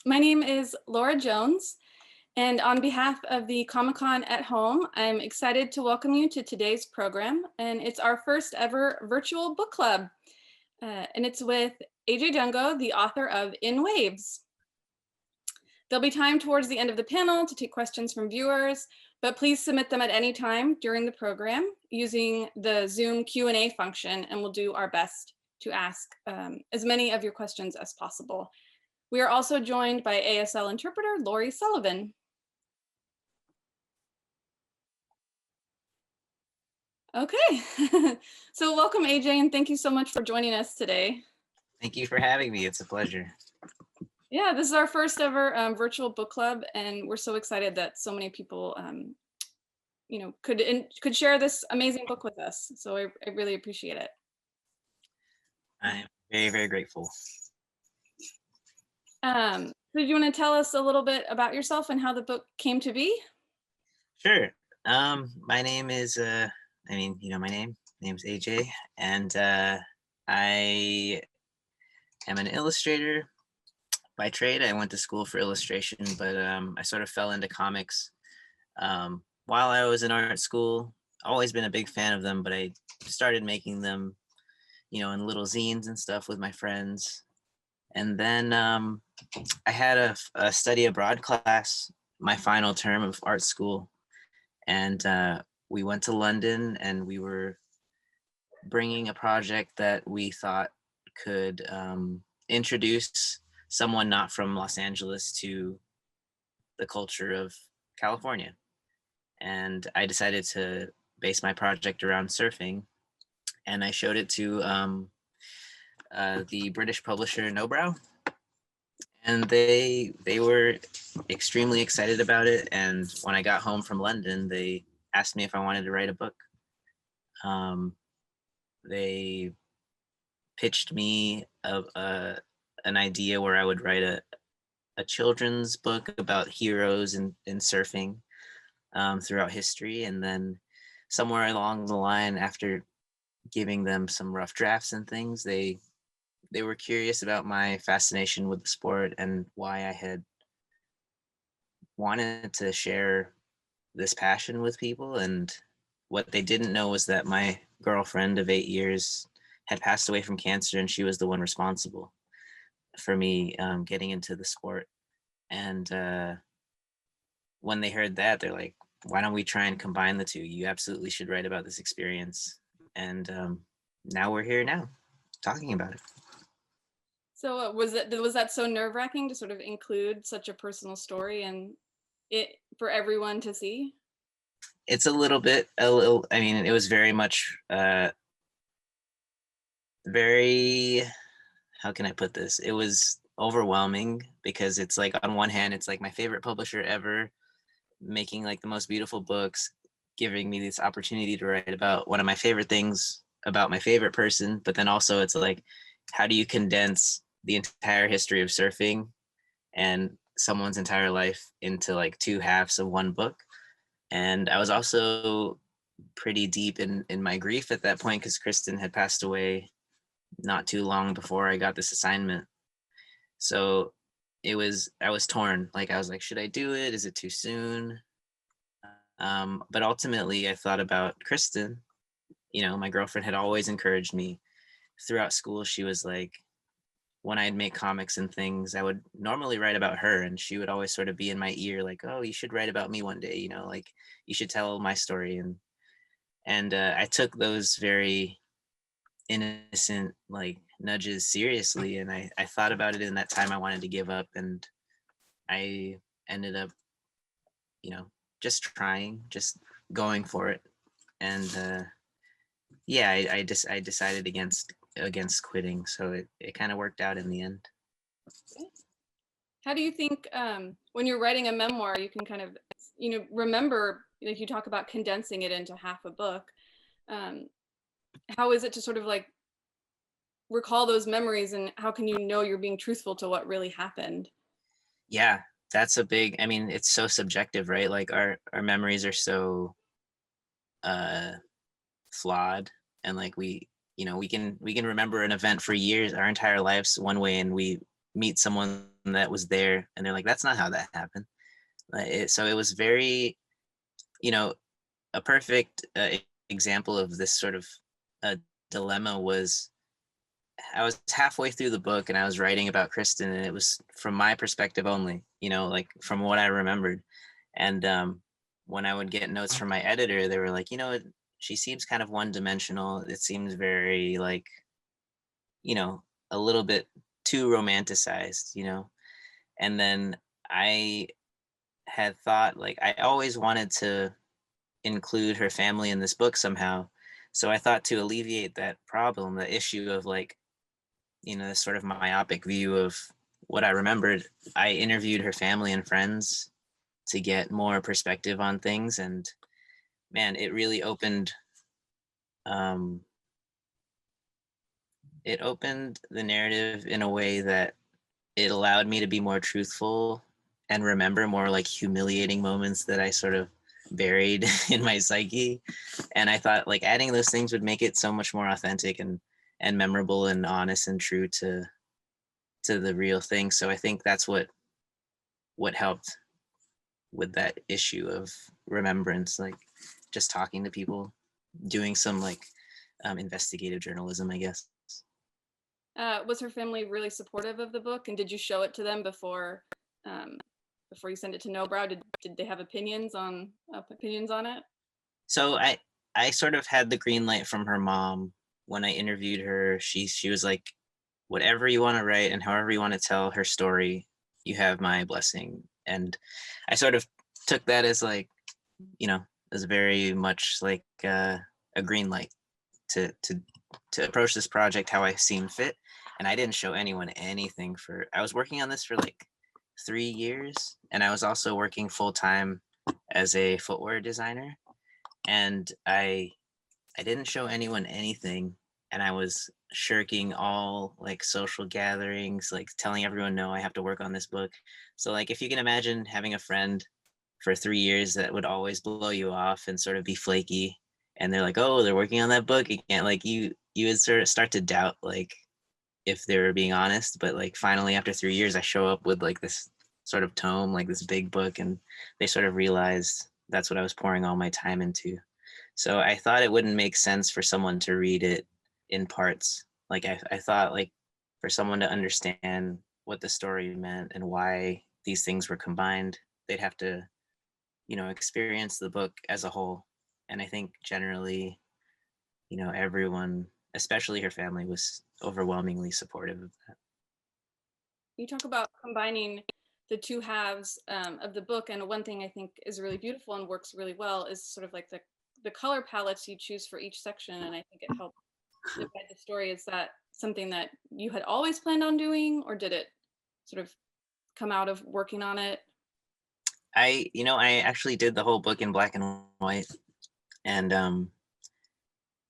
My name is Laura Jones, and on behalf of the Comic-Con at Home, I'm excited to welcome you to today's program, and it's our first ever virtual book club, and it's with AJ Dungo, the author of In Waves. There'll be time towards the end of the panel to take questions from viewers, but please submit them at any time during the program using the Zoom Q&A function, and we'll do our best to ask as many of your questions as possible. We are also joined by ASL interpreter Lori Sullivan. Okay, so welcome AJ, and thank you so much for joining us today. Thank you for having me. It's a pleasure. Yeah, this is our first ever virtual book club, and we're so excited that so many people, could share this amazing book with us. So I really appreciate it. I'm very, very grateful. So do you want to tell us a little bit about yourself and how the book came to be? Sure. My name is, my name's AJ, and I am an illustrator by trade. I went to school for illustration, but I sort of fell into comics while I was in art school. Always been a big fan of them, but I started making them, in little zines and stuff with my friends. And then I had a study abroad class my final term of art school, and we went to London, and we were bringing a project that we thought could introduce someone not from Los Angeles to the culture of California. And I decided to base my project around surfing, and I showed it to the British publisher Nobrow, and they were extremely excited about it. And when I got home from London, they asked me if I wanted to write a book. They pitched me an idea where I would write a children's book about heroes in surfing throughout history. And then somewhere along the line, after giving them some rough drafts and things, they were curious about my fascination with the sport and why I had wanted to share this passion with people. And what they didn't know was that my girlfriend of 8 years had passed away from cancer, and she was the one responsible for me getting into the sport. And when they heard that, they're like, why don't we try and combine the two? You absolutely should write about this experience. And now we're here now talking about it. So was that so nerve-wracking to sort of include such a personal story and it for everyone to see? It's a little, I mean, it was very much, very, how can I put this? It was overwhelming because it's like, on one hand, it's like my favorite publisher ever, making like the most beautiful books, giving me this opportunity to write about one of my favorite things about my favorite person. But then also it's like, how do you condense the entire history of surfing and someone's entire life into like two halves of one book? And I was also pretty deep in my grief at that point because Kristen had passed away not too long before I got this assignment. So I was torn. Like, I was like, should I do it? Is it too soon? But ultimately I thought about Kristen. My girlfriend had always encouraged me throughout school. She was like, when I'd make comics and things, I would normally write about her, and she would always sort of be in my ear like, oh, you should write about me one day, like you should tell my story. And I took those very innocent like nudges seriously, and I thought about it in that time I wanted to give up, and I ended up just going for it. And I decided against quitting, so it kind of worked out in the end. How do you think when you're writing a memoir, you can kind of remember, like you talk about condensing it into half a book, how is it to sort of like recall those memories, and how can you know you're being truthful to what really happened? Yeah, that's it's so subjective, right? Like our memories are so flawed, and like we can remember an event for years, our entire lives one way, and we meet someone that was there and they're like, that's not how that happened. So it was very, you know, a perfect example of this sort of uh, dilemma was I was halfway through the book and I was writing about Kristen, and it was from my perspective only, like from what I remembered. And when I would get notes from my editor, they were like, she seems kind of one dimensional. It seems very like, you know, a little bit too romanticized. And then I had thought like I always wanted to include her family in this book somehow. So I thought to alleviate that problem, the issue of like, this sort of myopic view of what I remembered, I interviewed her family and friends to get more perspective on things. And man, um, it opened the narrative in a way that it allowed me to be more truthful and remember more like humiliating moments that I sort of buried in my psyche. And I thought like adding those things would make it so much more authentic and memorable and honest and true to the real thing. So I think that's what helped with that issue of remembrance, like just talking to people, doing some like investigative journalism, I guess. Was her family really supportive of the book, and did you show it to them um, before you sent it to Nobrow? Did they have opinions on it? So I sort of had the green light from her mom when I interviewed her. She was like, whatever you want to write and however you want to tell her story, you have my blessing. And I sort of took that as like, you know, as very much like a green light to approach this project how I seem fit. And I didn't show anyone anything I was working on this for like 3 years, and I was also working full time as a footwear designer. And I didn't show anyone anything, and I was shirking all like social gatherings, like telling everyone no, I have to work on this book. So like if you can imagine having a friend for 3 years that would always blow you off and sort of be flaky, and they're like, oh, they're working on that book again, like you would sort of start to doubt like if they were being honest. But like finally after 3 years I show up with like this sort of tome, like this big book, and they sort of realized that's what I was pouring all my time into. So I thought it wouldn't make sense for someone to read it in parts. Like I thought like for someone to understand what the story meant and why these things were combined, they'd have to, experience the book as a whole. And I think generally, everyone, especially her family, was overwhelmingly supportive of that. You talk about combining the two halves of the book, and one thing I think is really beautiful and works really well is sort of like the color palettes you choose for each section, and I think it helps divide the story. Is that something that you had always planned on doing, or did it sort of come out of working on it? I actually did the whole book in black and white, and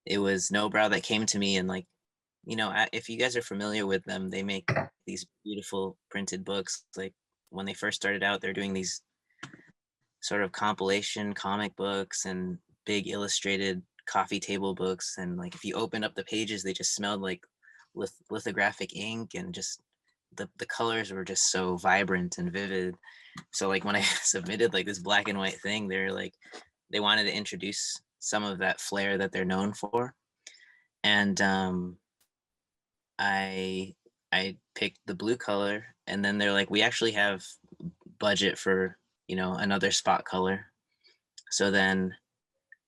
it was Nobrow that came to me and like, if you guys are familiar with them, they make these beautiful printed books. Like when they first started out, they're doing these sort of compilation comic books and big illustrated coffee table books. And like if you open up the pages, they just smelled like lithographic ink, and just the colors were just so vibrant and vivid. So like when I submitted like this black and white thing, they're like they wanted to introduce some of that flair that they're known for. And I I picked the blue color, and then they're like, we actually have budget for another spot color. So then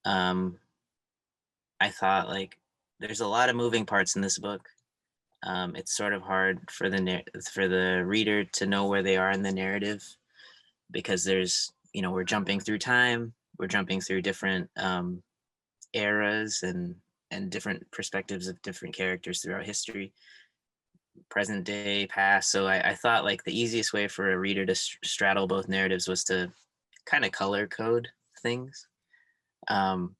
um, I thought like there's a lot of moving parts in this book. It's sort of hard for the reader to know where they are in the narrative, because there's we're jumping through time, we're jumping through different eras and different perspectives of different characters throughout history, present day, past. So I thought like the easiest way for a reader to straddle both narratives was to kind of color code things. Um,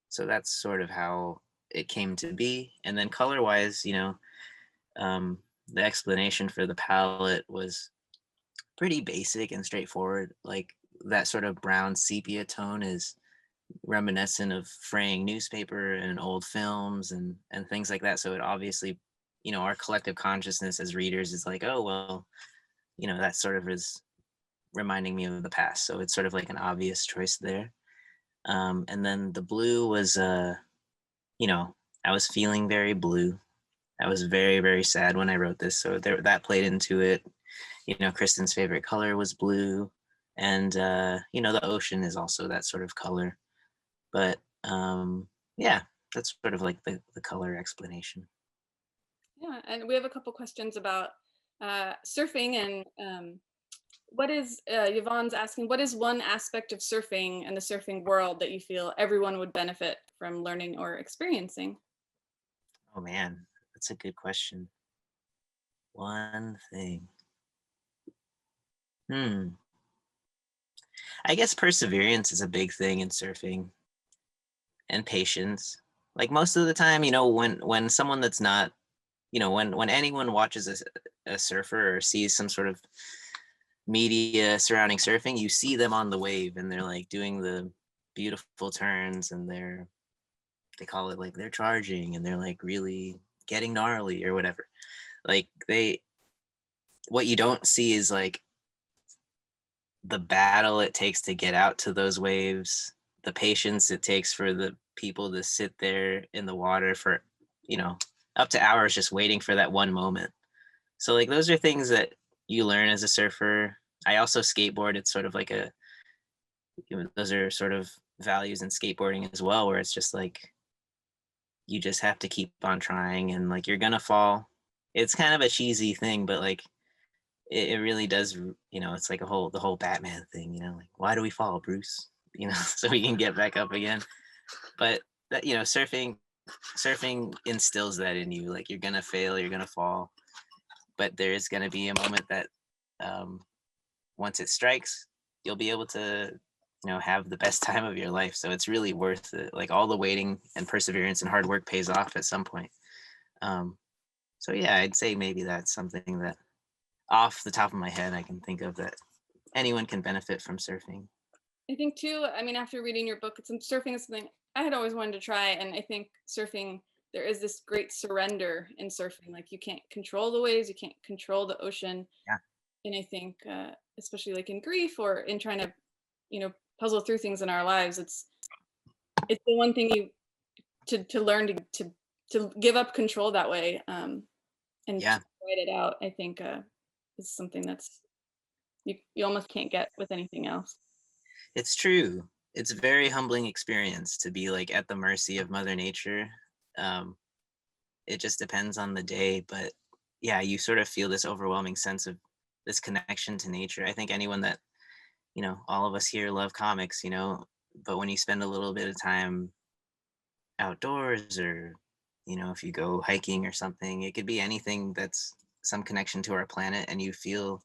so that's sort of how it came to be. And then color wise, the explanation for the palette was pretty basic and straightforward. Like that sort of brown sepia tone is reminiscent of fraying newspaper and old films and things like that. So it obviously our collective consciousness as readers is like, oh, well, that sort of is reminding me of the past. So it's sort of like an obvious choice there. And then the blue was, I was feeling very blue. I was very, very sad when I wrote this. So that played into it. Kristen's favorite color was blue. And, the ocean is also that sort of color. But yeah, that's sort of like the color explanation. Yeah, and we have a couple questions about surfing and what is Yvonne's asking, what is one aspect of surfing and the surfing world that you feel everyone would benefit from learning or experiencing? Oh man, that's a good question. One thing. I guess perseverance is a big thing in surfing, and patience. Like most of the time, when someone that's not, when anyone watches a surfer or sees some sort of media surrounding surfing, you see them on the wave and they're like doing the beautiful turns, and they call it like they're charging, and they're like really getting gnarly or whatever. Like what you don't see is like the battle it takes to get out to those waves, the patience it takes for the people to sit there in the water for, up to hours just waiting for that one moment. So like those are things that you learn as a surfer. I also skateboard. It's sort of like those are sort of values in skateboarding as well, where it's just like you just have to keep on trying, and like you're gonna fall. It's kind of a cheesy thing, but like it really does, it's like the whole Batman thing, like why do we fall, Bruce? So we can get back up again. But that, surfing instills that in you, like you're gonna fail, you're gonna fall, but there is gonna be a moment that once it strikes, you'll be able to, have the best time of your life. So it's really worth it. Like all the waiting and perseverance and hard work pays off at some point. So yeah, I'd say maybe that's something that off the top of my head I can think of that anyone can benefit from surfing. I think too, I mean, after reading your book, surfing is something I had always wanted to try. And I think surfing, there is this great surrender in surfing. Like you can't control the waves, you can't control the ocean. Yeah. And I think, especially like in grief or in trying to, puzzle through things in our lives, it's the one thing to learn to give up control that way, and Yeah, to write it out. I think is something that's you almost can't get with anything else. it's true. It's a very humbling experience to be like at the mercy of Mother Nature. um it just depends on the day, but yeah, you sort of feel this overwhelming sense of this connection to nature. I think anyone that, all of us here love comics, but when you spend a little bit of time outdoors, or if you go hiking or something, it could be anything that's some connection to our planet, and you feel,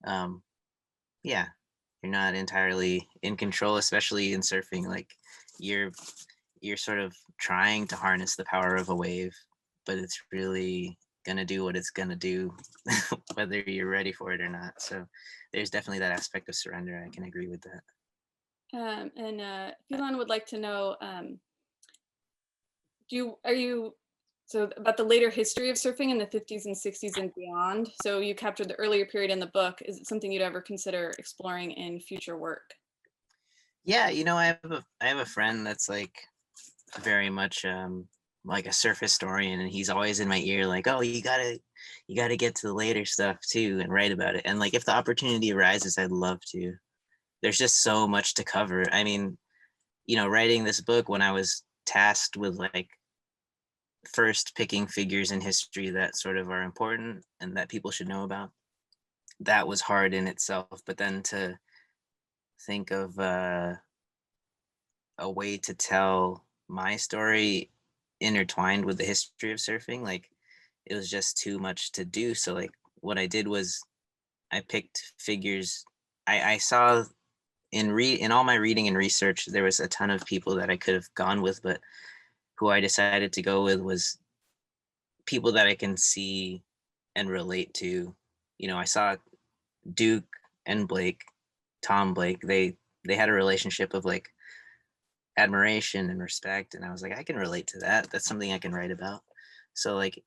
um yeah, you're not entirely in control, especially in surfing. Like you're you're sort of trying to harness the power of a wave, but it's really gonna do what it's gonna do whether you're ready for it or not. So there's definitely that aspect of surrender. I can agree with that. And Philan would like to know, are you so about the later history of surfing in the 50s and 60s and beyond? So you captured the earlier period in the book. Is it something you'd ever consider exploring in future work? Yeah, I have a friend that's like very much like a surf historian, and he's always in my ear like, oh, you gotta get to the later stuff too and write about it. And like if the opportunity arises, I'd love to. There's just so much to cover. I mean, writing this book, when I was tasked with like first picking figures in history that sort of are important and that people should know about, that was hard in itself. But then to think of a way to tell my story intertwined with the history of surfing, like it was just too much to do. So like what I did was I picked figures. I saw in all my reading and research, there was a ton of people that I could have gone with, but who I decided to go with was people that I can see and relate to. I saw Duke and Blake, Tom Blake. They had a relationship of like admiration and respect, and I was like, I can relate to that. That's something I can write about. So like,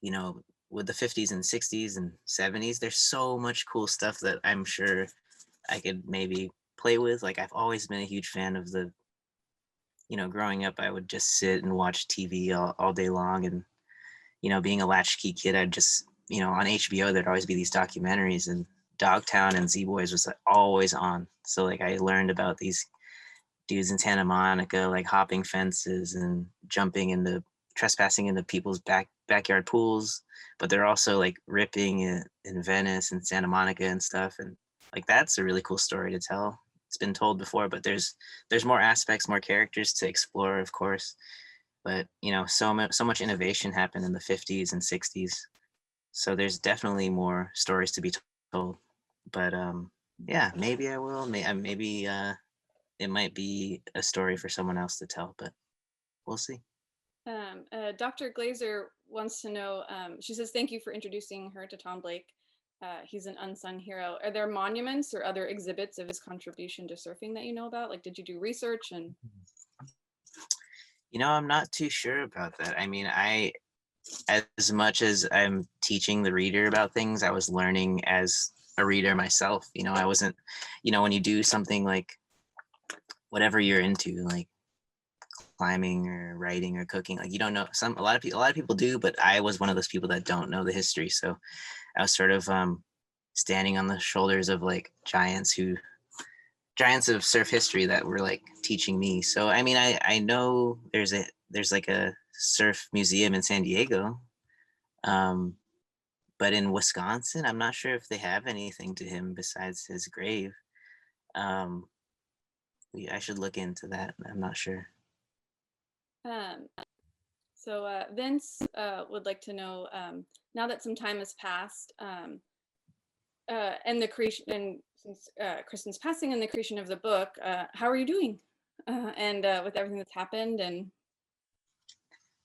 you know, with the 50s and 60s and 70s, there's so much cool stuff that I'm sure I could maybe play with. Like I've always been a huge fan of the, growing up, I would just sit and watch TV all day long. And, being a latchkey kid, I'd just, on HBO, there'd always be these documentaries, and Dogtown and Z Boys was like, always on. So like I learned about these dudes in Santa Monica, like hopping fences and trespassing into people's backyard pools, but they're also like ripping in Venice and Santa Monica and stuff. And like that's a really cool story to tell. It's been told before, but there's more aspects, more characters to explore, of course. But so much innovation happened in the 50s and 60s. So there's definitely more stories to be told. But yeah, maybe I will. Maybe it might be a story for someone else to tell, but we'll see. Dr. Glazer wants to know, she says, thank you for introducing her to Tom Blake. He's an unsung hero. Are there monuments or other exhibits of his contribution to surfing that you know about? Like, did you do research? And I'm not too sure about that. I mean, as much as I'm teaching the reader about things, I was learning as a reader myself. I wasn't, when you do something like whatever you're into, like climbing or writing or cooking, like you don't know, a lot of people do, but I was one of those people that don't know the history. So I was sort of standing on the shoulders of like giants of surf history that were like teaching me. So I mean, I know there's like a surf museum in San Diego, um, but in Wisconsin, I'm not sure if they have anything to him besides his grave. Um, I should look into that. I'm not sure. um, so Vince would like to know, now that some time has passed, and the creation, and since Kristen's passing and the creation of the book, how are you doing? And with everything that's happened, and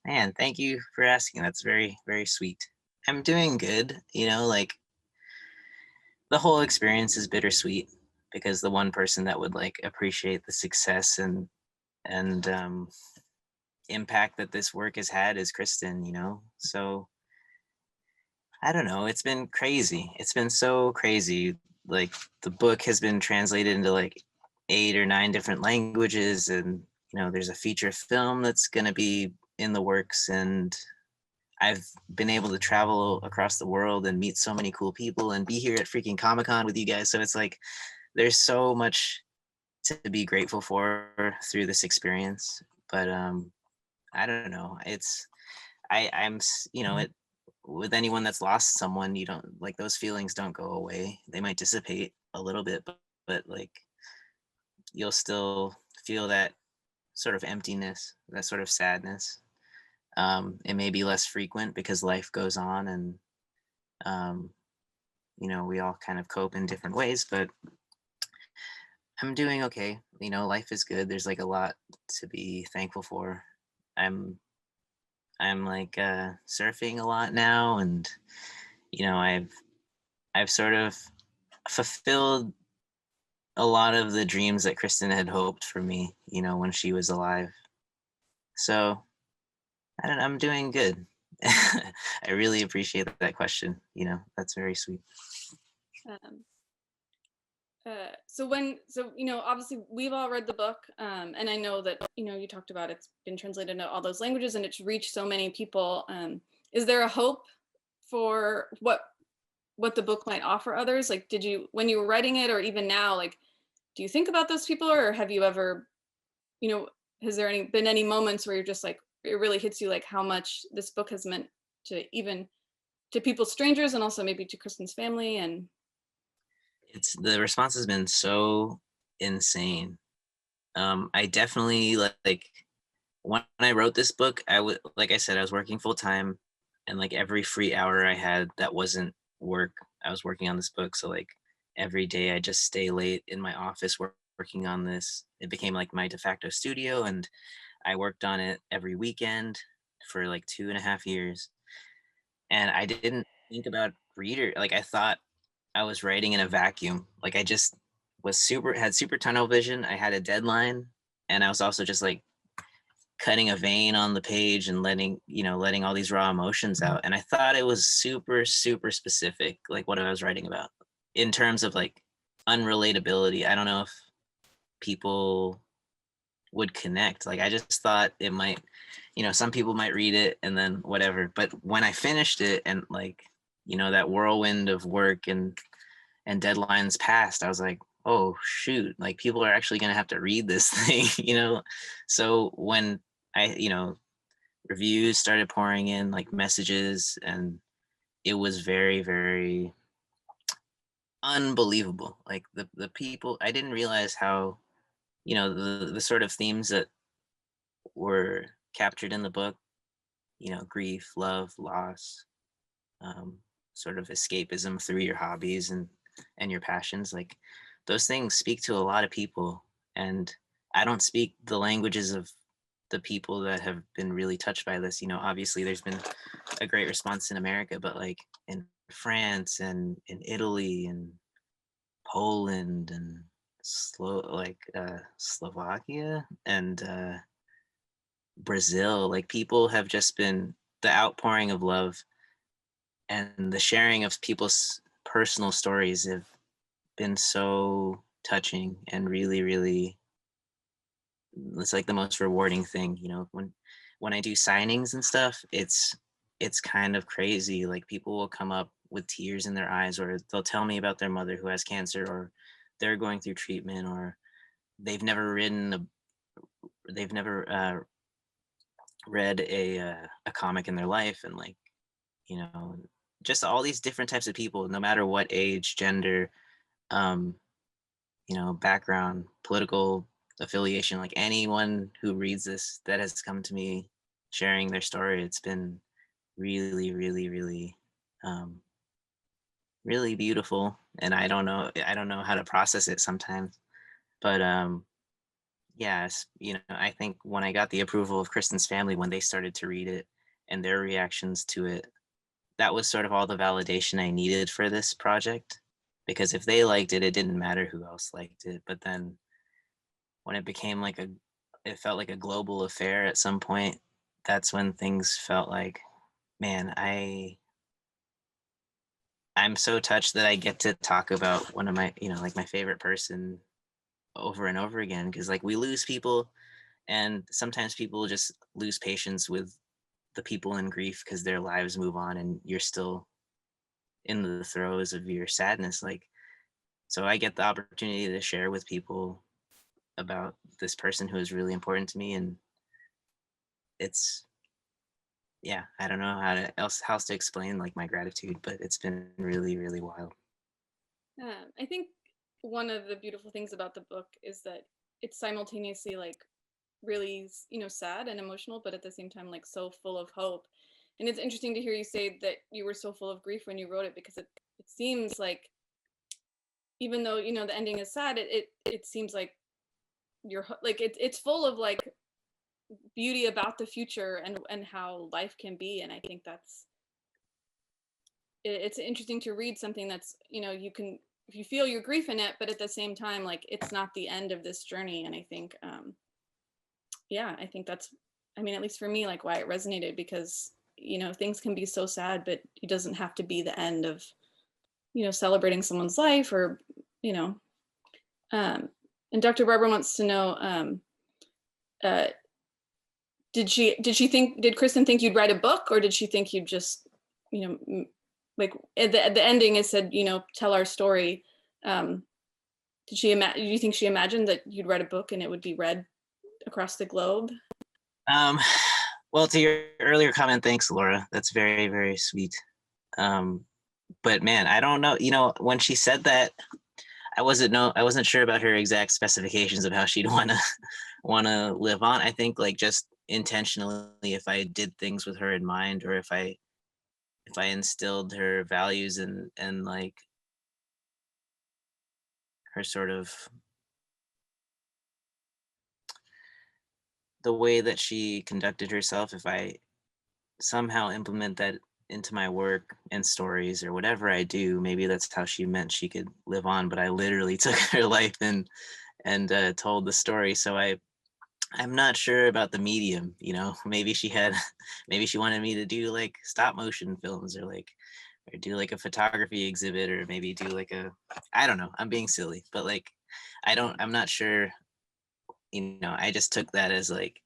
Man, thank you for asking. That's very, very sweet. I'm doing good. Like the whole experience is bittersweet because the one person that would like appreciate the success and impact that this work has had is Kristen. So I don't know. It's been crazy. It's been so crazy. Like the book has been translated into like 8 or 9 different languages, and there's a feature film that's going to be in the works, and I've been able to travel across the world and meet so many cool people and be here at freaking Comic-Con with you guys. So it's like there's so much to be grateful for through this experience. But I don't know. It with anyone that's lost someone, you don't like those feelings don't go away. They might dissipate a little bit, but like you'll still feel that sort of emptiness, that sort of sadness. It may be less frequent because life goes on, and um, we all kind of cope in different ways, but I'm doing okay. Life is good. There's like a lot to be thankful for. I'm like surfing a lot now, and I've sort of fulfilled a lot of the dreams that Kristen had hoped for me, when she was alive. So I don't know, I'm doing good. I really appreciate that question. That's very sweet. um, so obviously we've all read the book, and I know that you talked about it's been translated into all those languages and it's reached so many people. Is there a hope for what the book might offer others? Like, did you, when you were writing it, or even now, like, do you think about those people, or have you ever, you know, has there been any moments where you're just like, it really hits you, like how much this book has meant to even to people, strangers, and also maybe to Kristen's family? And It's the response has been so insane. I definitely like when I wrote this book, I would, like I said, I was working full time, and like every free hour I had that wasn't work, I was working on this book. So like every day I just stay late in my office working on this. It became like my de facto studio, and I worked on it every weekend for like 2.5 years. And I didn't think about reader. Like I thought I was writing in a vacuum. Like I just had super tunnel vision. I had a deadline, and I was also just like cutting a vein on the page and letting all these raw emotions out. And I thought it was super, super specific, like what I was writing about in terms of like unrelatability. I don't know if people would connect. Like I just thought it might, some people might read it and then whatever. But when I finished it and like, that whirlwind of work and deadlines passed, I was like, oh shoot, like people are actually going to have to read this thing, So when I, reviews started pouring in, like messages, and it was very, very unbelievable. Like the people, I didn't realize how, the sort of themes that were captured in the book, grief, love, loss, um, sort of escapism through your hobbies and your passions, like those things speak to a lot of people. And I don't speak the languages of the people that have been really touched by this. Obviously there's been a great response in America, but like in France and in Italy and Poland and Slovakia and Brazil, like people have just been, the outpouring of love and the sharing of people's personal stories have been so touching and really, really, it's like the most rewarding thing. When I do signings and stuff, it's kind of crazy. Like people will come up with tears in their eyes, or they'll tell me about their mother who has cancer, or they're going through treatment, or they've never read a comic in their life. And like, you know just all these different types of people, no matter what age, gender, um background, political affiliation, like anyone who reads this that has come to me sharing their story, it's been really, really, really, um, really beautiful. And I don't know how to process it sometimes. But yes, I think when I got the approval of Kristen's family, when they started to read it and their reactions to it, that was sort of all the validation I needed for this project. Because if they liked it, it didn't matter who else liked it. But then when it became it felt like a global affair at some point, that's when things felt like, man, I'm so touched that I get to talk about one of my, like my favorite person over and over again. Cause like we lose people, and sometimes people just lose patience with the people in grief because their lives move on and you're still in the throes of your sadness. Like, so I get the opportunity to share with people about this person who is really important to me. And it's, yeah, I don't know how else to explain like my gratitude, but it's been really, really wild. I think one of the beautiful things about the book is that it's simultaneously like really, sad and emotional, but at the same time, like so full of hope. And it's interesting to hear you say that you were so full of grief when you wrote it, because it seems like, even though, the ending is sad, it seems like like it's full of like beauty about the future and how life can be. And I think it's interesting to read something that's, you can, if you feel your grief in it, but at the same time, like it's not the end of this journey. And I think yeah, I think that's, I mean, at least for me, like why it resonated, because things can be so sad, but it doesn't have to be the end of celebrating someone's life, or you know um and Dr. Barbara wants to know, uh did Kristen think you'd write a book, or did she think you'd just, like at the ending it said, tell our story. Do you think she imagined that you'd write a book and it would be read across the globe? Um, well, to your earlier comment, thanks, Laura. That's very, very sweet. But man, I don't know. When she said that, I wasn't sure about her exact specifications of how she'd wanna live on. I think like just intentionally, if I did things with her in mind, or if I instilled her values and like her sort of the way that she conducted herself, if I somehow implement that into my work and stories or whatever I do, maybe that's how she meant she could live on. But I literally took her life and told the story. So I'm not sure about the medium, maybe she had maybe she wanted me to do like stop motion films or do like a photography exhibit or maybe do like a I don't know. I'm being silly, but like I'm not sure, I just took that as like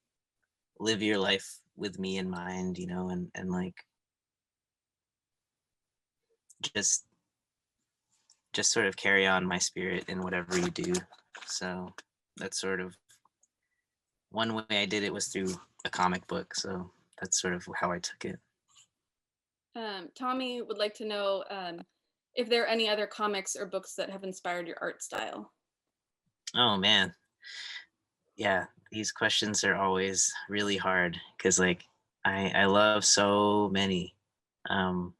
live your life with me in mind, and like just just sort of carry on my spirit in whatever you do. So that's sort of one way I did it was through a comic book. So that's sort of how I took it. Tommy would like to know if there are any other comics or books that have inspired your art style. Oh man. Yeah, these questions are always really hard because like I love so many. Um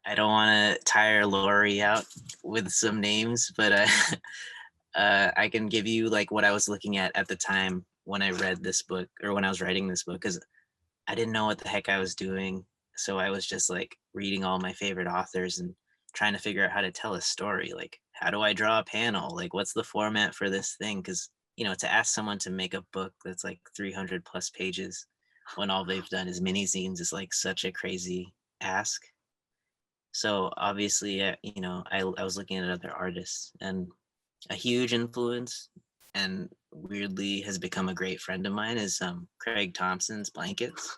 I don't want to tire Lori out with some names, but I can give you like what I was looking at the time when I read this book or when I was writing this book because I didn't know what the heck I was doing. So I was just like reading all my favorite authors and trying to figure out how to tell a story. Like, how do I draw a panel? Like, what's the format for this thing? Because, to ask someone to make a book that's like 300 plus pages when all they've done is mini zines is like such a crazy ask. So obviously, I was looking at other artists and a huge influence and weirdly has become a great friend of mine is Craig Thompson's Blankets.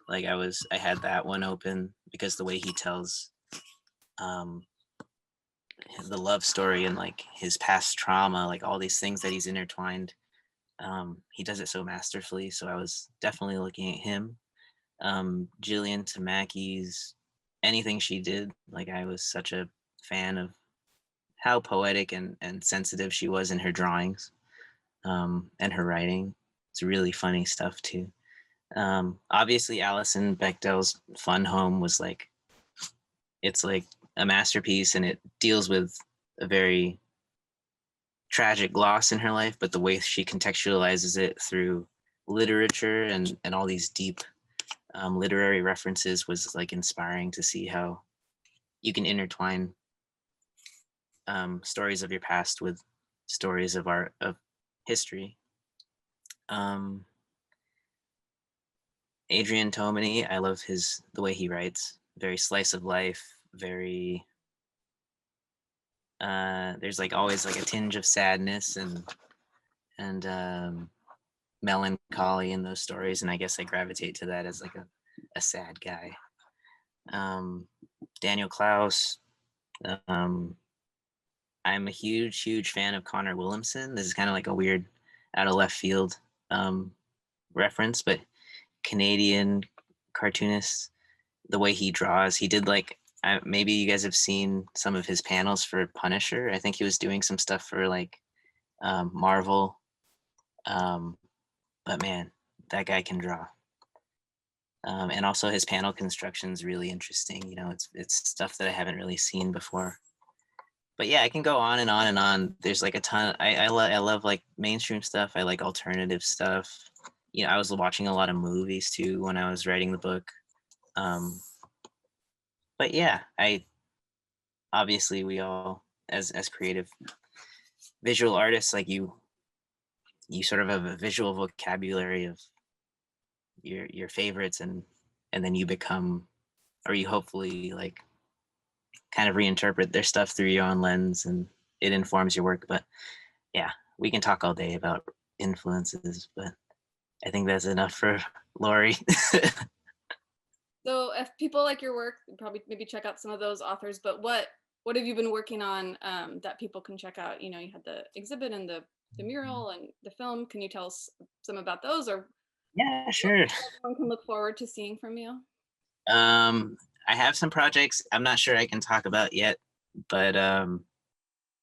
Like I had that one open because the way he tells um the love story and like his past trauma, like all these things that he's intertwined, he does it so masterfully. So I was definitely looking at him. Jillian Tamaki's anything she did, like I was such a fan of how poetic and sensitive she was in her drawings, and her writing. It's really funny stuff too. Obviously Alison Bechdel's Fun Home was like it's like a masterpiece and it deals with a very tragic loss in her life, but the way she contextualizes it through literature and all these deep literary references was like inspiring to see how you can intertwine stories of your past with stories of art of history. um, Adrian Thomanny, I love the way he writes. Very slice of life, very there's like always like a tinge of sadness and melancholy in those stories, and I guess I gravitate to that as like a sad guy. Um, Daniel Klaus. Um, I'm a huge fan of Connor Williamson. This is kind of like a weird out of left field um, reference, but Canadian cartoonist, the way he draws, he did like maybe you guys have seen some of his panels for Punisher. I think he was doing some stuff for like Marvel. Um, but man, that guy can draw. And also his panel construction is really interesting. It's stuff that I haven't really seen before. But yeah, I can go on and on and on. There's like a ton. I love like mainstream stuff. I like alternative stuff. I was watching a lot of movies too when I was writing the book. Um, but yeah, I obviously we all as creative visual artists like you sort of have a visual vocabulary of your favorites and then you become or you hopefully like kind of reinterpret their stuff through your own lens and it informs your work. But yeah, we can talk all day about influences, but I think that's enough for Lori. So if people like your work, probably maybe check out some of those authors, but what have you been working on that people can check out? You had the exhibit and the mural and the film. Can you tell us some about those or Yeah, what sure. everyone can look forward to seeing from you? um I have some projects I'm not sure I can talk about yet, but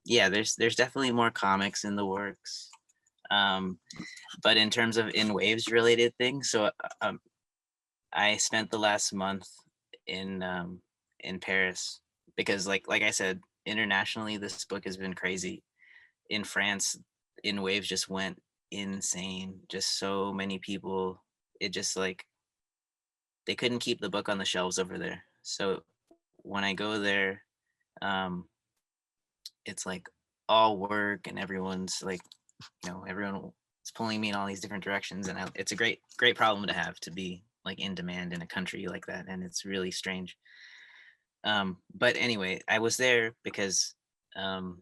yeah, there's definitely more comics in the works. um but in terms of in waves related things, so I spent the last month in Paris because like I said, internationally this book has been crazy. In France, In Waves just went insane. Just so many people. It just like they couldn't keep the book on the shelves over there. So when I go there, um, it's like all work and everyone's like, everyone it's pulling me in all these different directions, and it's a great problem to have, to be like in demand in a country like that, and it's really strange. But anyway, I was there because um,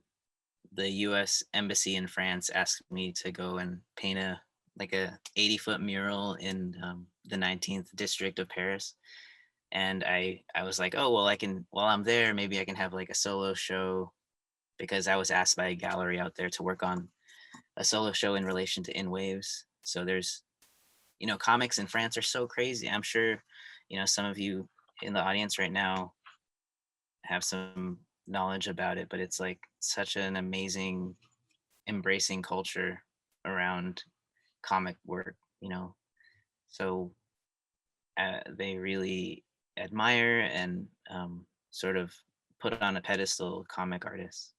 the U.S. embassy in France asked me to go and paint a 80-foot mural in the 19th district of Paris. And I was like, oh well, I can, while I'm there, maybe I can have like a solo show, because I was asked by a gallery out there to work on a solo show in relation to In Waves. So there's, comics in France are so crazy. I'm sure, some of you in the audience right now have some knowledge about it, but it's like such an amazing, embracing culture around comic work, So they really admire and sort of put on a pedestal comic artists.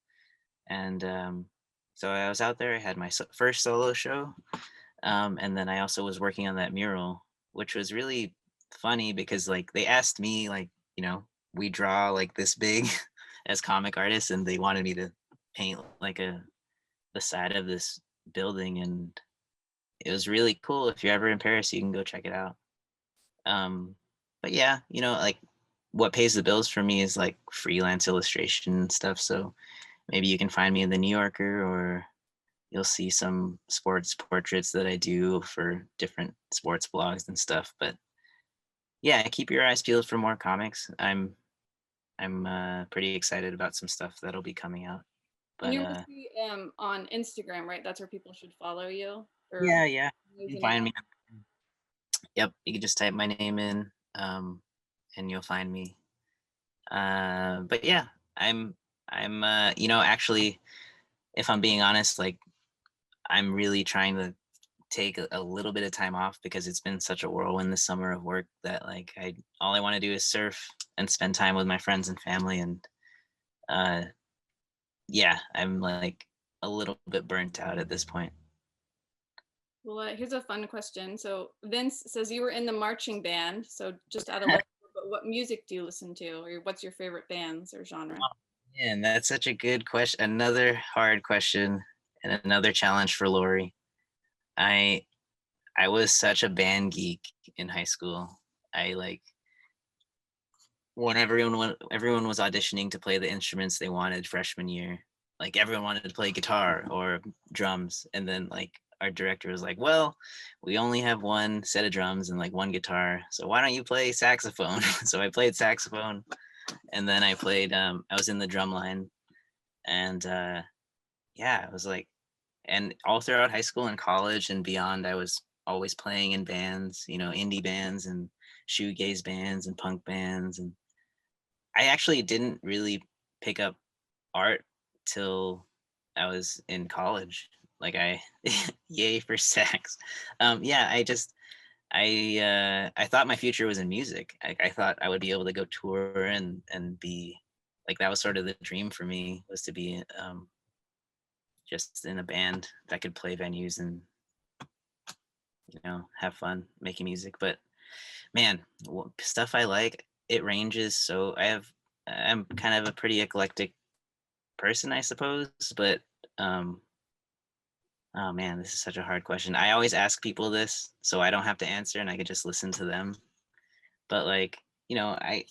And so I was out there. I had my first solo show, and then I also was working on that mural, which was really funny because like they asked me, like, we draw like this big as comic artists, and they wanted me to paint like the side of this building, and it was really cool. If you're ever in Paris, you can go check it out. But yeah, like what pays the bills for me is like freelance illustration and stuff. So maybe you can find me in the New Yorker, or you'll see some sports portraits that I do for different sports blogs and stuff. But yeah, keep your eyes peeled for more comics. I'm pretty excited about some stuff that'll be coming out. And But you're mostly on Instagram, right? That's where people should follow you. Or yeah, you can using find else? me. Yep, you can just type my name in, and you'll find me. But yeah, I'm actually, if I'm being honest, like I'm really trying to take a little bit of time off, because it's been such a whirlwind this summer of work that like all I want to do is surf and spend time with my friends and family. And uh yeah, I'm like a little bit burnt out at this point. Well, here's a fun question. So Vince says you were in the marching band. So just out of left, but what music do you listen to, or what's your favorite bands or genre? And that's such a good question. Another hard question and another challenge for Lori. I I was such a band geek in high school. I like, when everyone was auditioning to play the instruments they wanted freshman year, like everyone wanted to play guitar or drums, and then like our director was like, well, we only have one set of drums and like one guitar, so why don't you play saxophone? So I played saxophone, and then I was in the drum line. And yeah, I was like, and all throughout high school and college and beyond, I was always playing in bands, indie bands and shoegaze bands and punk bands. And I actually didn't really pick up art till I was in college. Like I, yay for sax. Yeah, I thought my future was in music. I thought I would be able to go tour and be like, that was sort of the dream for me, was to be just in a band that could play venues and have fun making music. But man, stuff I like, it ranges. So I'm kind of a pretty eclectic person, I suppose. But um oh man, this is such a hard question. I always ask people this so I don't have to answer and I could just listen to them. But like, I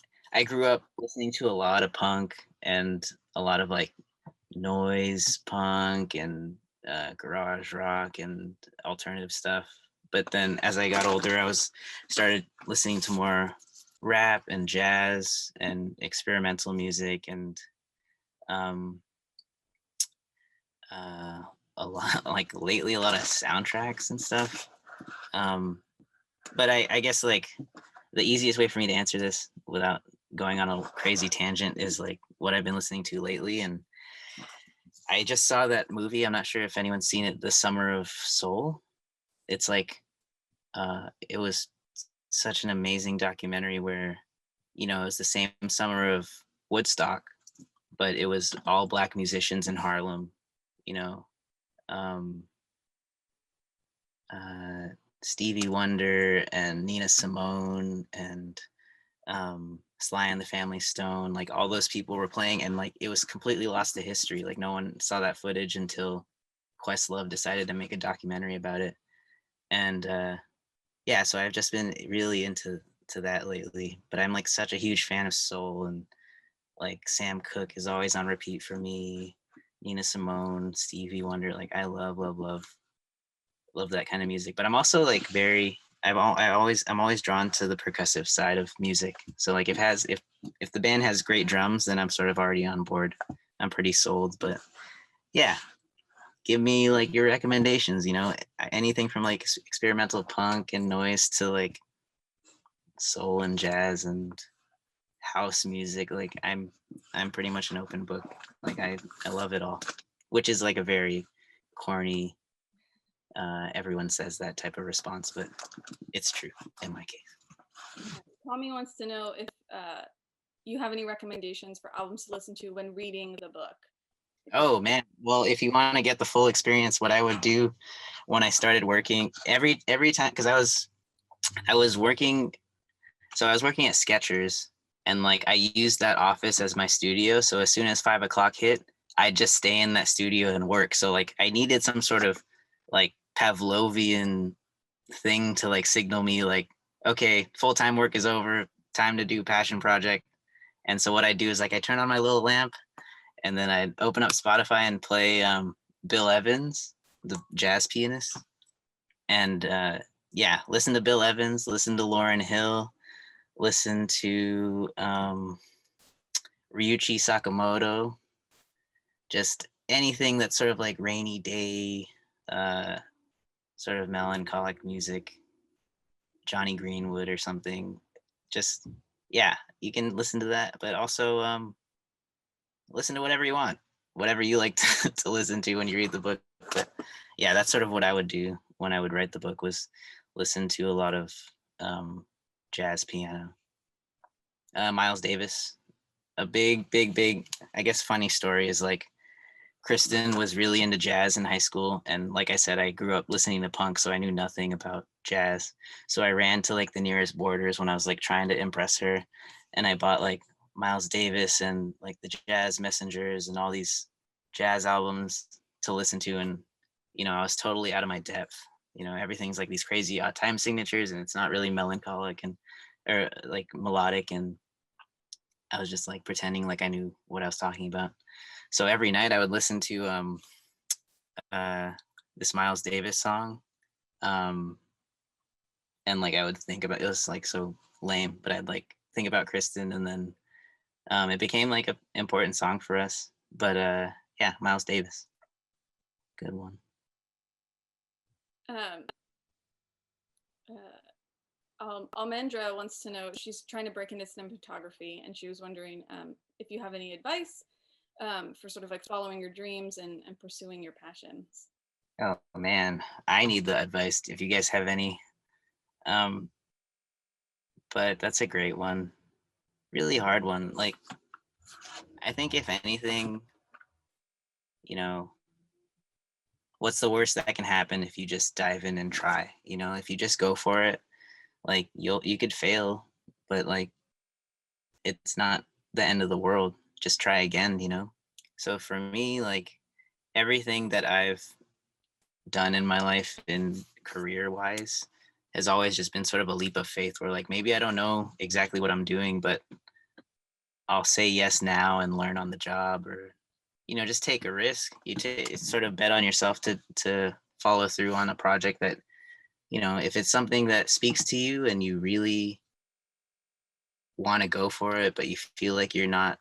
grew up listening to a lot of punk and a lot of like noise punk and garage rock and alternative stuff. But then as I got older, I was started listening to more rap and jazz and experimental music, and um, uh, a lot, like lately, a lot of soundtracks and stuff. Um, but I guess like the easiest way for me to answer this without going on a crazy tangent is like what I've been listening to lately. And I just saw that movie. I'm not sure if anyone's seen it, The Summer of Soul. It's like it was such an amazing documentary where, it was the same summer of Woodstock, but it was all Black musicians in Harlem, you know. Um, uh, Stevie Wonder and Nina Simone and Sly and the Family Stone, like all those people were playing, and like it was completely lost to history. Like no one saw that footage until Questlove decided to make a documentary about it. And yeah, so I've just been really into that lately. But I'm like such a huge fan of soul, and like Sam Cooke is always on repeat for me. Nina Simone, Stevie Wonder, like I love that kind of music. But I'm also like I'm always drawn to the percussive side of music. So like if the band has great drums, then I'm sort of already on board. I'm pretty sold. But yeah, give me like your recommendations. Anything from like experimental punk and noise to like soul and jazz and house music. Like I'm pretty much an open book. Like I love it all, which is like a very corny, everyone says that type of response, but it's true in my case. Tommy wants to know if you have any recommendations for albums to listen to when reading the book. Oh man, well, if you want to get the full experience, what I would do when I started working every time, because I was working, so I was working at Skechers, and like I used that office as my studio. So as soon as 5 o'clock hit, I'd just stay in that studio and work. So like I needed some sort of like Pavlovian thing to like signal me like, okay, full-time work is over, time to do passion project. And so what I do is like I turn on my little lamp, and then I'd open up Spotify and play Bill Evans, the jazz pianist, and yeah, listen to Bill Evans, listen to Lauryn Hill, listen to Ryuichi Sakamoto, just anything that's sort of like rainy day, sort of melancholic music, Johnny Greenwood or something. Just yeah, you can listen to that, but also listen to whatever you want, whatever you like to listen to when you read the book. But yeah, that's sort of what I would do when I would write the book, was listen to a lot of jazz piano. Miles Davis, a big, I guess, funny story is like Kristen was really into jazz in high school. And like I said, I grew up listening to punk, so I knew nothing about jazz. So I ran to like the nearest Borders when I was like trying to impress her. And I bought like Miles Davis and like the Jazz Messengers and all these jazz albums to listen to. And, I was totally out of my depth. Everything's like these crazy odd time signatures, and it's not really melancholic or like melodic. And I was just like pretending like I knew what I was talking about. So every night I would listen to this Miles Davis song, and like I would think about, it was like so lame, but I'd like think about Kristen, and then it became like an important song for us. But yeah, Miles Davis, good one. Um, Almendra wants to know, she's trying to break into cinematography, and she was wondering if you have any advice for sort of like following your dreams and pursuing your passions. Oh man, I need the advice if you guys have any. But that's a great one. Really hard one. Like, I think if anything, you know, what's the worst that can happen if you just dive in and try? If you just go for it, like you could fail, but like it's not the end of the world. Just try again. So for me, like everything that I've done in my life in career wise has always just been sort of a leap of faith, where like maybe I don't know exactly what I'm doing, but I'll say yes now and learn on the job, or just take a risk. Sort of bet on yourself to follow through on a project that, if it's something that speaks to you and you really want to go for it, but you feel like you're not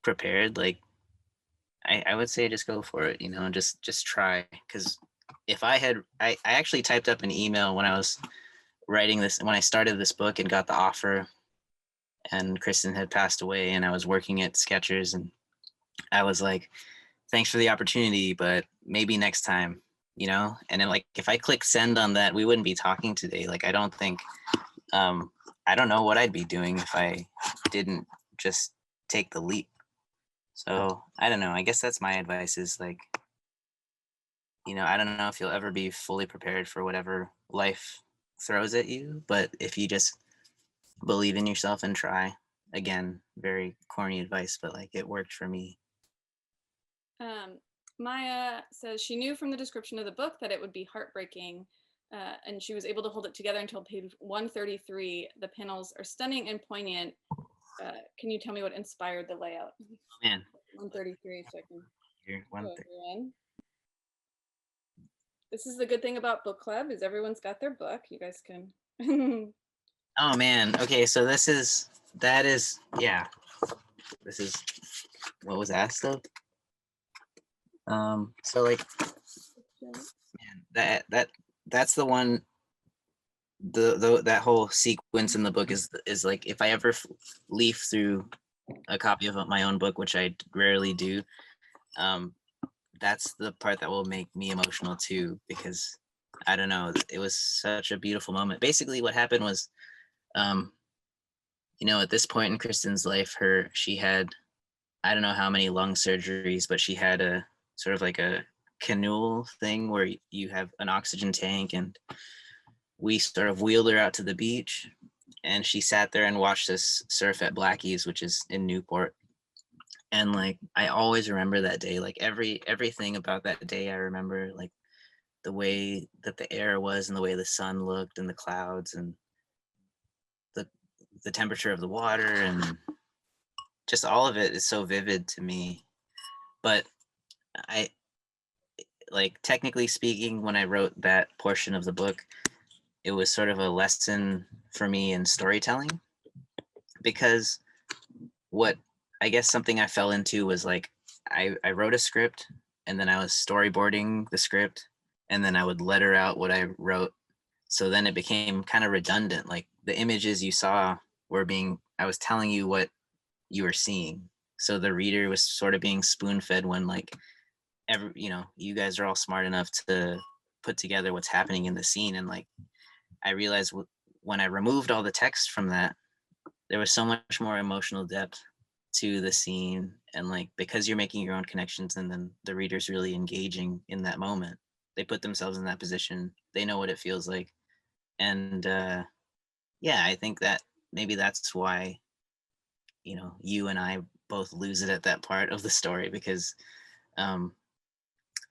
prepared, like I would say just go for it, just try. Because if I actually typed up an email when I was writing this, when I started this book and got the offer, and Kristen had passed away, and I was working at Skechers, and I was like, thanks for the opportunity, but maybe next time, and then like if I click send on that, we wouldn't be talking today. Like I don't think I don't know what I'd be doing if I didn't just take the leap. So I don't know. I guess that's my advice, is like, I don't know if you'll ever be fully prepared for whatever life throws at you, but if you just believe in yourself and try, again, very corny advice, but like it worked for me. Maya says she knew from the description of the book that it would be heartbreaking, and she was able to hold it together until page 133. The panels are stunning and poignant. Can you tell me what inspired the layout? Oh man, 133, so I can here show everyone. This is the good thing about book club is everyone's got their book. You guys can. Oh man. Okay, so this is yeah. This is what was asked of. So like, man, that's the one. The that whole sequence in the book is like, if I ever leaf through a copy of my own book, which I rarely do, that's the part that will make me emotional too, because I don't know, it was such a beautiful moment. Basically, what happened was, um, at this point in Kristen's life, she had, I don't know how many lung surgeries, but she had a sort of like a canoe thing where you have an oxygen tank, and we sort of wheeled her out to the beach, and she sat there and watched us surf at Blackie's, which is in Newport. And like, I always remember that day, like everything about that day I remember, like the way that the air was and the way the sun looked and the clouds and the the temperature of the water, and just all of it is so vivid to me. But I, like, technically speaking, when I wrote that portion of the book, it was sort of a lesson for me in storytelling, because what I guess something I fell into was like, I wrote a script, and then I was storyboarding the script, and then I would letter out what I wrote. So then it became kind of redundant. Like, the images you saw I was telling you what you were seeing. So the reader was sort of being spoon fed when, like, you guys are all smart enough to put together what's happening in the scene. And like, I realized when I removed all the text from that, there was so much more emotional depth to the scene. And like, because you're making your own connections, and then the reader's really engaging in that moment, they put themselves in that position, they know what it feels like. And yeah, I think that maybe that's why, you and I both lose it at that part of the story, because um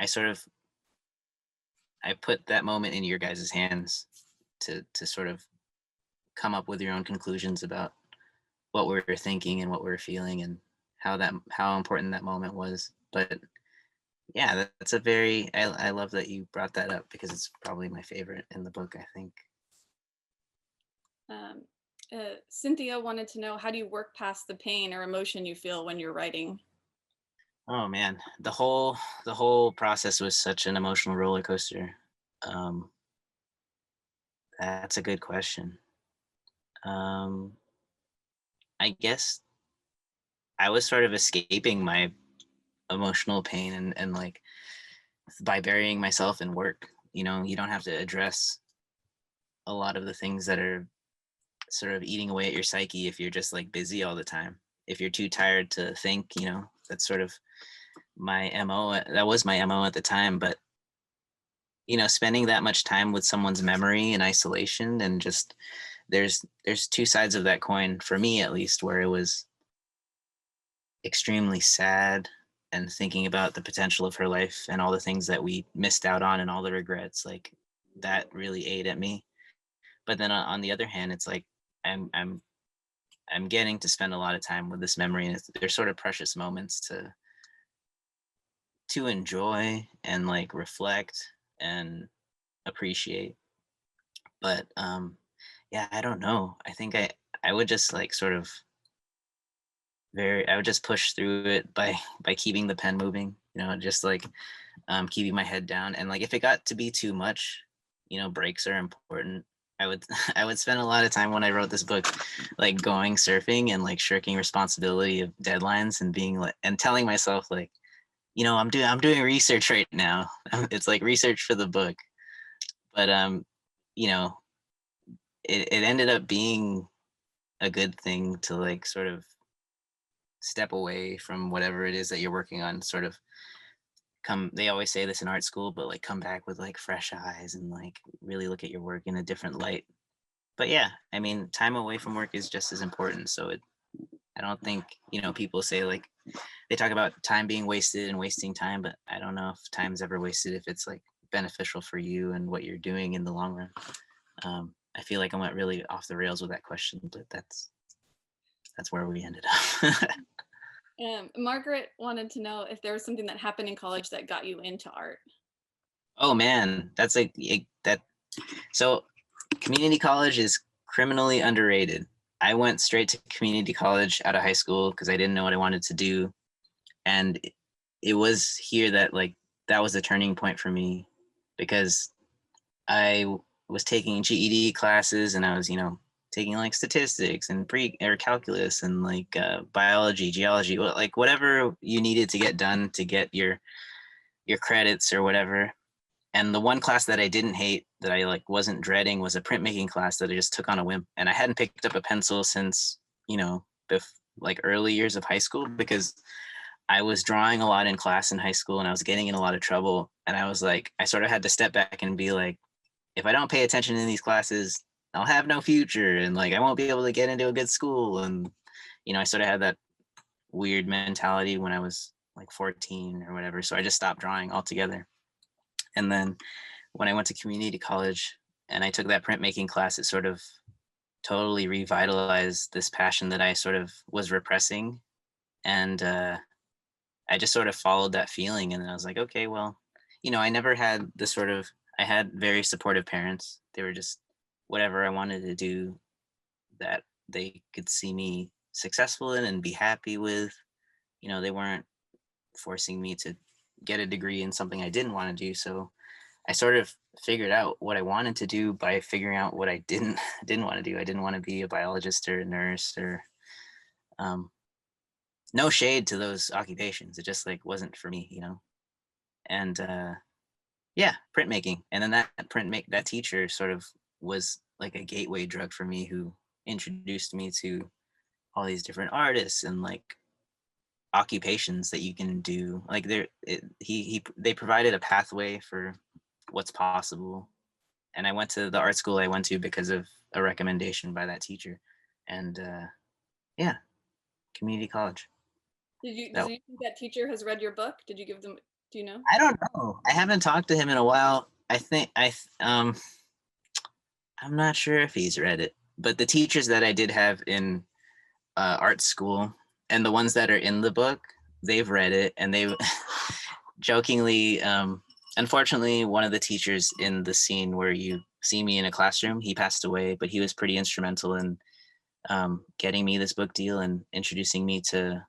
I sort of I put that moment in your guys' hands to sort of come up with your own conclusions about what we were thinking and what we were feeling, and how important that moment was. But yeah, that's a very, I love that you brought that up, because it's probably my favorite in the book, I think. um, Cynthia wanted to know, how do you work past the pain or emotion you feel when you're writing? Oh man, the whole process was such an emotional roller coaster. Um, that's a good question. Um, I guess I was sort of escaping my emotional pain, and like, by burying myself in work. You don't have to address a lot of the things that are sort of eating away at your psyche if you're just like busy all the time. If you're too tired to think, that's sort of my MO. That was my MO at the time. But spending that much time with someone's memory in isolation, and just, there's two sides of that coin, for me at least, where it was extremely sad, and thinking about the potential of her life and all the things that we missed out on and all the regrets, like, that really ate at me. But then on the other hand, it's like, i'm i'm I'm getting to spend a lot of time with this memory, and they're sort of precious moments to enjoy and like reflect and appreciate. But yeah, I don't know, I think I would just like sort of, I would just push through it by keeping the pen moving, just like, keeping my head down. And like, if it got to be too much, breaks are important. I would I would spend a lot of time when I wrote this book, like, going surfing and like shirking responsibility of deadlines, and being like, and telling myself like, I'm doing research right now. It's like research for the book. But you know, it ended up being a good thing to like sort of step away from whatever it is that you're working on, sort of come, they always say this in art school, but like, come back with like fresh eyes, and like really look at your work in a different light. But yeah, I mean, time away from work is just as important. So I don't think, people say like they talk about time being wasted and wasting time, but I don't know if time's ever wasted if it's like beneficial for you and what you're doing in the long run. I feel like I went really off the rails with that question, but that's where we ended up. Margaret wanted to know if there was something that happened in college that got you into art. Oh man, that's like that. So community college is criminally underrated. I went straight to community college out of high school because I didn't know what I wanted to do. And it was here that like that was the turning point for me because I was taking GED classes and I was, taking like statistics and pre or calculus and like biology, geology, like whatever you needed to get done to get your credits or whatever. And the one class that I didn't hate that I like wasn't dreading was a printmaking class that I just took on a whim. And I hadn't picked up a pencil since, like early years of high school because I was drawing a lot in class in high school and I was getting in a lot of trouble. And I was like, I sort of had to step back and be like, if I don't pay attention in these classes, I'll have no future and like I won't be able to get into a good school. And, I sort of had that weird mentality when I was like 14 or whatever. So I just stopped drawing altogether. And then when I went to community college and I took that printmaking class, it sort of totally revitalized this passion that I sort of was repressing. And I just sort of followed that feeling. And then I was like, okay, well, I never had this sort of, I had very supportive parents. They were just whatever I wanted to do that they could see me successful in and be happy with. They weren't forcing me to get a degree in something I didn't want to do. So I sort of figured out what I wanted to do by figuring out what I didn't want to do. I didn't want to be a biologist or a nurse or no shade to those occupations. It just like wasn't for me. And yeah, printmaking. And then that teacher sort of was like a gateway drug for me who introduced me to all these different artists and like occupations that you can do. Like they provided a pathway for what's possible. And I went to the art school I went to because of a recommendation by that teacher. And yeah, community college. Did you So think that teacher has read your book? Did you give them? Do you know? I don't know. I haven't talked to him in a while. I think I'm not sure if he's read it, but the teachers that I did have in art school and the ones that are in the book, they've read it and they jokingly, unfortunately, one of the teachers in the scene where you see me in a classroom, he passed away, but he was pretty instrumental in getting me this book deal and introducing me to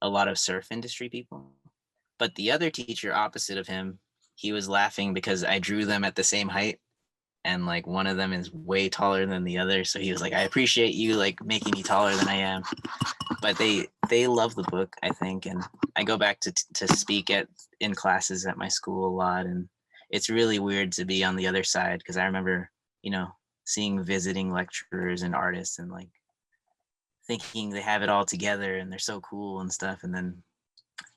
a lot of surf industry people. But the other teacher opposite of him, he was laughing because I drew them at the same height and like one of them is way taller than the other, so he was like, I appreciate you like making me taller than I am. But they love the book, I think, and I go back to speak in classes at my school a lot, and it's really weird to be on the other side because I remember seeing visiting lecturers and artists and like thinking they have it all together and they're so cool and stuff, and then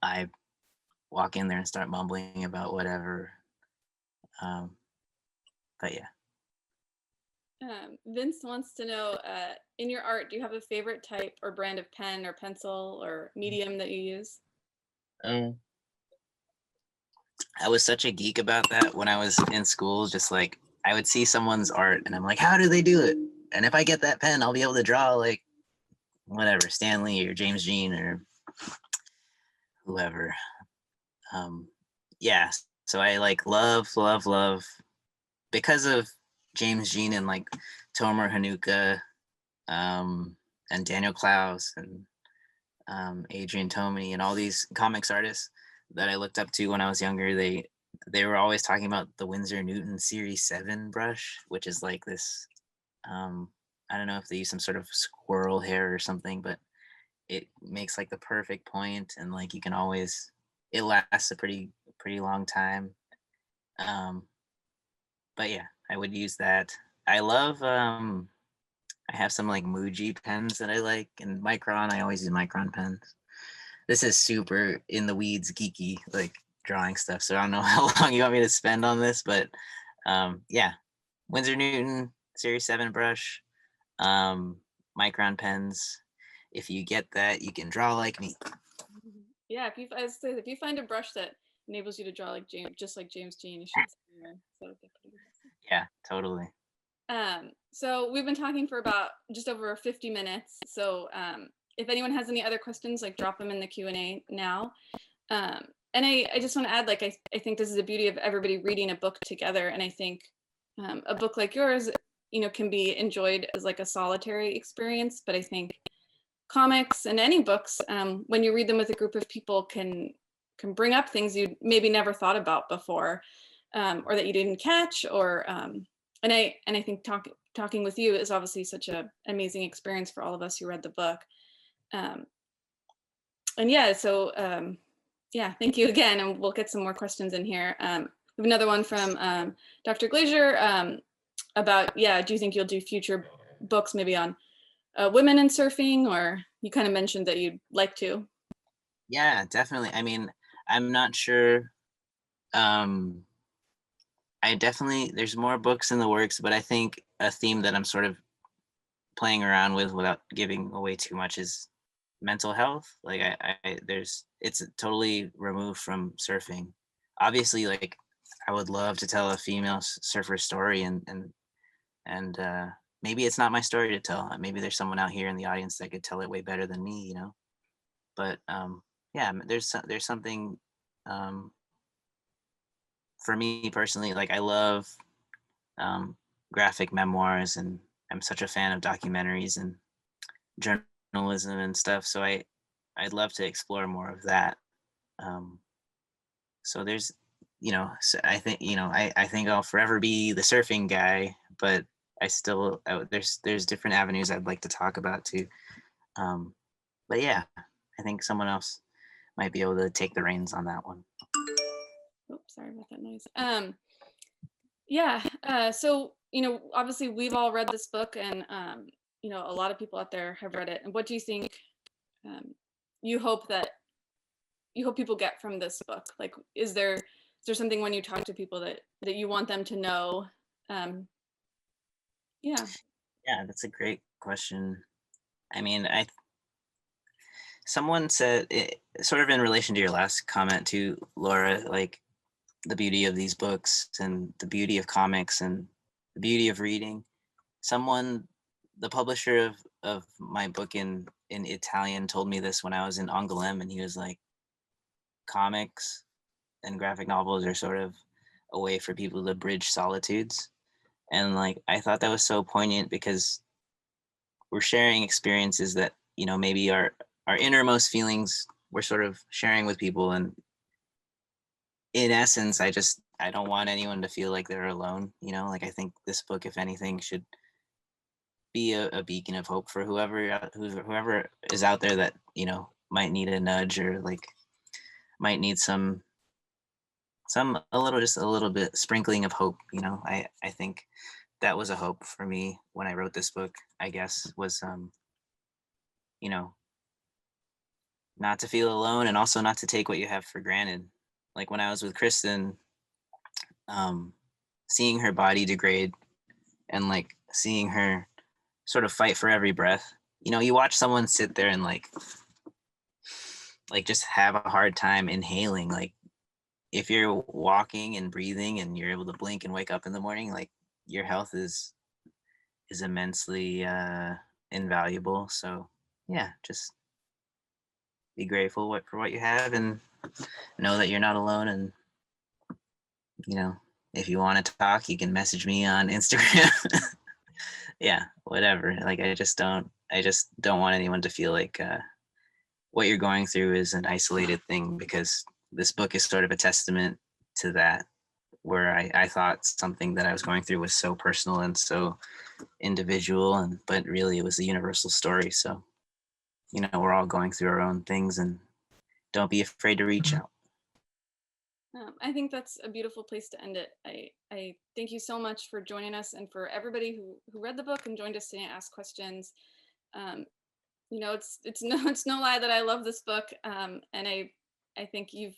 I walk in there and start mumbling about whatever. But yeah. Vince wants to know, in your art, do you have a favorite type or brand of pen or pencil or medium that you use? I was such a geek about that when I was in school. Just like I would see someone's art and I'm like, how do they do it? And if I get that pen, I'll be able to draw like whatever, Stanley or James Jean or whoever. Yeah. So I like love because of James Jean and like Tomer Hanukkah, and Daniel Klaus and Adrian Thomanny and all these comics artists that I looked up to when I was younger. They were always talking about the Winsor Newton Series 7 brush, which is like this. I don't know if they use some sort of squirrel hair or something, but it makes like the perfect point, and like you can always. It lasts a pretty long time. But yeah, I would use that. I love I have some like Muji pens that I like, and Micron. I always use Micron pens. This is super in the weeds, geeky, like drawing stuff. So I don't know how long you want me to spend on this, but yeah, Winsor Newton Series 7 brush, Micron pens. if you get that, you can draw like me. Yeah, if you find a brush that enables you to draw like James, just like James Jean, you should. So get pretty good. Yeah, totally. So we've been talking for about just over 50 minutes. So if anyone has any other questions, like drop them in the Q&A now. And I just want to add, like, I think this is the beauty of everybody reading a book together. And I think a book like yours, can be enjoyed as like a solitary experience. But I think comics and any books, when you read them with a group of people, can bring up things you maybe never thought about before, or that you didn't catch, or and I think talking with you is obviously such an amazing experience for all of us who read the book. And yeah, so yeah, thank you again, and we'll get some more questions in here. We have another one from Dr. Glazier about, do you think you'll do future books maybe on women in surfing, or you kind of mentioned that you'd like to? Yeah, definitely. I mean, I'm not sure. I definitely, there's more books in the works, but I think a theme that I'm sort of playing around with without giving away too much is mental health. Like it's totally removed from surfing. Obviously, like I would love to tell a female surfer story, and maybe it's not my story to tell. Maybe there's someone out here in the audience that could tell it way better than me, But yeah, there's something for me personally. Like I love graphic memoirs, and I'm such a fan of documentaries and journalism and stuff. So I'd love to explore more of that. Um, so there's, so I think, I think I'll forever be the surfing guy, but there's different avenues I'd like to talk about too. But yeah, I think someone else might be able to take the reins on that one. Oops, sorry about that noise. Yeah, so, obviously we've all read this book, and, a lot of people out there have read it. And what do you think um, you hope people get from this book? Like, is there something when you talk to people that you want them to know? Yeah. Yeah, that's a great question. I mean, someone said it, sort of in relation to your last comment too, Laura, like the beauty of these books and the beauty of comics and the beauty of reading. Someone, the publisher of my book in Italian, told me this when I was in Angoulême, and he was like, comics and graphic novels are sort of a way for people to bridge solitudes. And like I thought that was so poignant, because we're sharing experiences that, maybe our innermost feelings we're sort of sharing with people. And in essence, I don't want anyone to feel like they're alone. Like I think this book, if anything, should be a beacon of hope for whoever is out there that might need a nudge, or like might need just a little bit sprinkling of hope. I think that was a hope for me when I wrote this book, I guess, was you know not to feel alone, and also not to take what you have for granted. Like when I was with Kristen, seeing her body degrade, and like seeing her sort of fight for every breath. You watch someone sit there and like just have a hard time inhaling. Like if you're walking and breathing and you're able to blink and wake up in the morning, like your health is immensely invaluable. So yeah, just be grateful for what you have, and know that you're not alone. And if you want to talk, you can message me on Instagram. Yeah, whatever. Like I just don't want anyone to feel like what you're going through is an isolated thing, because this book is sort of a testament to that, where I thought something that I was going through was so personal and so individual, but really it was a universal story. So we're all going through our own things, and don't be afraid to reach out. I think that's a beautiful place to end it. I thank you so much for joining us, and for everybody who read the book and joined us today and asked questions. It's no lie that I love this book, and I think you've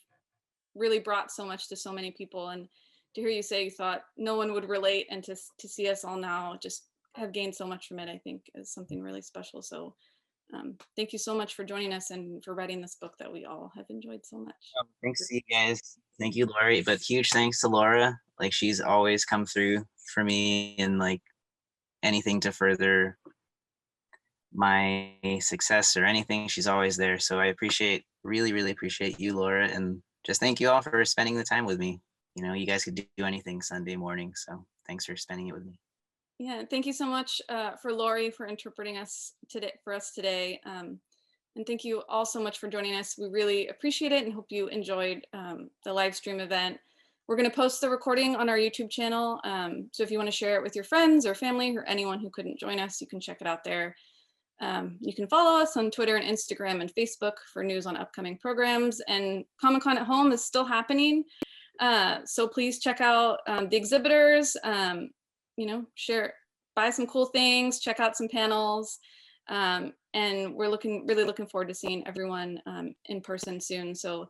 really brought so much to so many people. And to hear you say you thought no one would relate, and to see us all now just have gained so much from it, I think is something really special. So Thank you so much for joining us and for writing this book that we all have enjoyed so much. Thanks to you guys. Thank you, Lori. But huge thanks to Laura. Like, she's always come through for me and like anything to further my success or anything. She's always there. So I appreciate, really appreciate you, Laura. And just thank you all for spending the time with me. You know, you guys could do anything Sunday morning. So thanks for spending it with me. Yeah, thank you so much for Lori for interpreting us today for us today. And thank you all so much for joining us. We really appreciate it and hope you enjoyed the live stream event. We're going to post the recording on our YouTube channel. So if you want to share it with your friends or family or anyone who couldn't join us, you can check it out there. You can follow us on Twitter and Instagram and Facebook for news on upcoming programs. And Comic-Con at Home is still happening. So please check out the exhibitors, you know, buy some cool things, check out some panels. And we're really looking forward to seeing everyone in person soon. So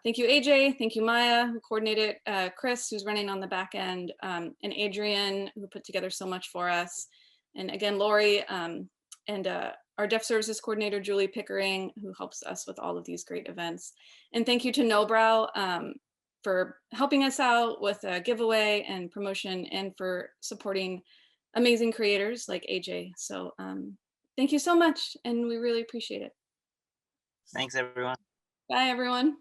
thank you, AJ. Thank you, Maya, who coordinated, Chris, who's running on the back end, and Adrian, who put together so much for us. And again, Lori, and our Deaf Services Coordinator, Julie Pickering, who helps us with all of these great events. And thank you to Nobrow for helping us out with a giveaway and promotion and for supporting amazing creators like AJ. So thank you so much, and we really appreciate it. Thanks, everyone. Bye, everyone.